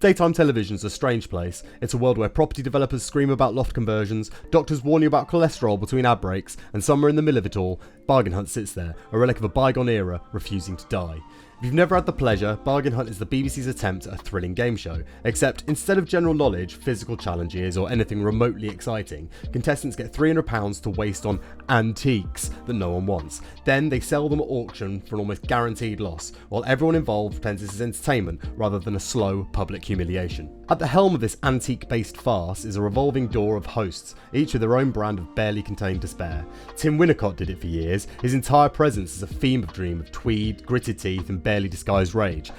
Daytime television's a strange place. It's a world where property developers scream about loft conversions, doctors warn you about cholesterol between ad breaks, and somewhere in the middle of it all, Bargain Hunt sits there, a relic of a bygone era, refusing to die. If you've never had the pleasure, Bargain Hunt is the BBC's attempt at a thrilling game show, except instead of general knowledge, physical challenges, or anything remotely exciting, contestants get £300 to waste on antiques that no one wants. Then they sell them at auction for an almost guaranteed loss, while everyone involved pretends this is entertainment rather than a slow public humiliation. At the helm of this antique-based farce is a revolving door of hosts, each with their own brand of barely contained despair. Tim Winnicott did it for years. His entire presence is a theme of dream of tweed, gritted teeth, and barely disguised rage.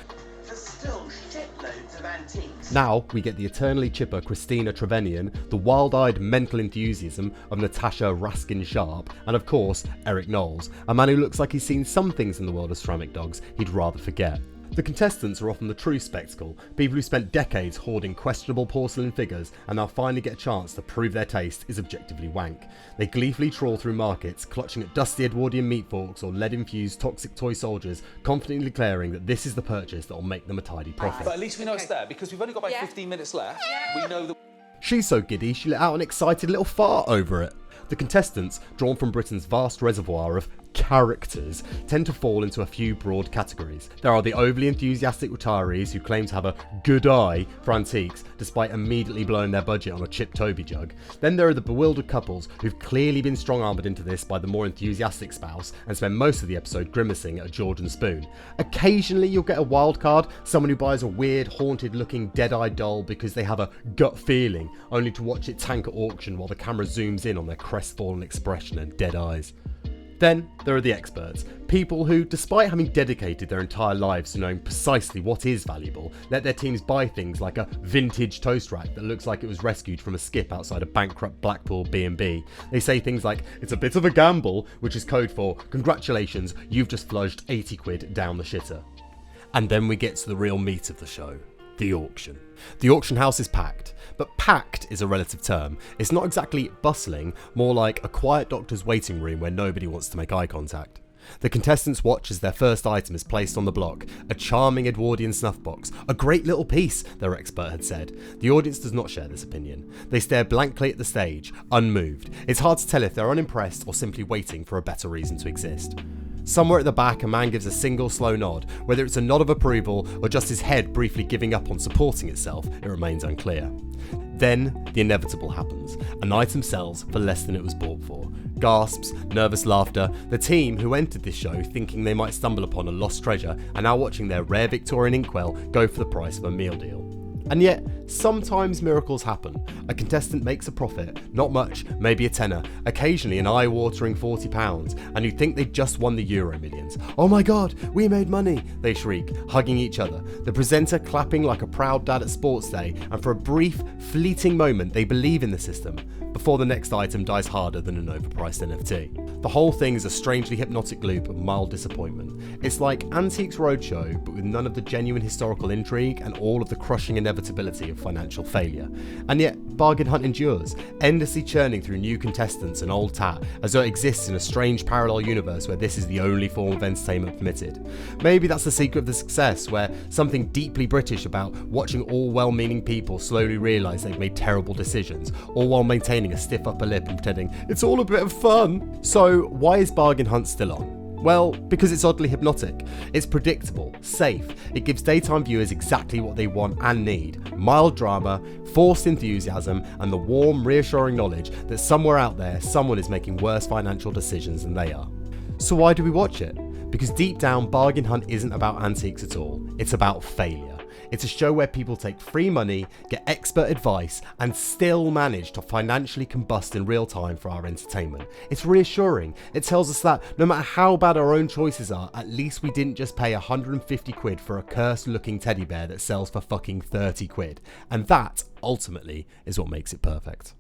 There's still shitloads of antiques. Now we get the eternally chipper Christina Trevenian, the wild-eyed mental enthusiasm of Natasha Raskin-Sharp, and of course Eric Knowles, a man who looks like he's seen some things in the world of ceramic dogs he'd rather forget. The contestants are often the true spectacle, people who spent decades hoarding questionable porcelain figures and now finally get a chance to prove their taste is objectively wank. They gleefully trawl through markets, clutching at dusty Edwardian meat forks or lead-infused toxic toy soldiers, confidently declaring that this is the purchase that will make them a tidy profit. But at least we know it's there, because we've only got about 15 minutes left. We know that... She's so giddy she let out an excited little fart over it. The contestants, drawn from Britain's vast reservoir of characters, tend to fall into a few broad categories. There are the overly enthusiastic retirees who claim to have a good eye for antiques despite immediately blowing their budget on a chipped Toby jug. Then there are the bewildered couples who've clearly been strong-armed into this by the more enthusiastic spouse and spend most of the episode grimacing at a Georgian spoon. Occasionally you'll get a wild card, someone who buys a weird, haunted-looking dead-eyed doll because they have a gut feeling, only to watch it tank at auction while the camera zooms in on their crestfallen expression and dead eyes. Then there are the experts, people who, despite having dedicated their entire lives to knowing precisely what is valuable, let their teams buy things like a vintage toast rack that looks like it was rescued from a skip outside a bankrupt Blackpool B&B. They say things like, "It's a bit of a gamble," which is code for, "Congratulations, you've just flushed 80 quid down the shitter." And then we get to the real meat of the show. The auction. The auction house is packed, but packed is a relative term. It's not exactly bustling, more like a quiet doctor's waiting room where nobody wants to make eye contact. The contestants watch as their first item is placed on the block, a charming Edwardian snuff box. A great little piece, their expert had said. The audience does not share this opinion. They stare blankly at the stage, unmoved. It's hard to tell if they're unimpressed or simply waiting for a better reason to exist. Somewhere at the back, a man gives a single slow nod. Whether it's a nod of approval or just his head briefly giving up on supporting itself, it remains unclear. Then, the inevitable happens. An item sells for less than it was bought for. Gasps, nervous laughter. The team, who entered this show thinking they might stumble upon a lost treasure, are now watching their rare Victorian inkwell go for the price of a meal deal. And yet, sometimes miracles happen. A contestant makes a profit, not much, maybe a tenner, occasionally an eye-watering £40, and you think they'd just won the Euro Millions. "Oh my god, we made money!" they shriek, hugging each other, the presenter clapping like a proud dad at sports day, and for a brief, fleeting moment they believe in the system, before the next item dies harder than an overpriced NFT. The whole thing is a strangely hypnotic loop of mild disappointment. It's like Antiques Roadshow, but with none of the genuine historical intrigue and all of the crushing inevitability of financial failure. And yet, Bargain Hunt endures, endlessly churning through new contestants and old tat, as though it exists in a strange parallel universe where this is the only form of entertainment permitted. Maybe that's the secret of the success, where something deeply British about watching all well-meaning people slowly realise they've made terrible decisions, all while maintaining a stiff upper lip and pretending it's all a bit of fun. So why is Bargain Hunt still on? Well, because it's oddly hypnotic. It's predictable, safe, it gives daytime viewers exactly what they want and need. Mild drama, forced enthusiasm, and the warm, reassuring knowledge that somewhere out there, someone is making worse financial decisions than they are. So why do we watch it? Because deep down, Bargain Hunt isn't about antiques at all, it's about failure. It's a show where people take free money, get expert advice, and still manage to financially combust in real time for our entertainment. It's reassuring. It tells us that no matter how bad our own choices are, at least we didn't just pay 150 quid for a cursed looking teddy bear that sells for fucking 30 quid. And that, ultimately, is what makes it perfect.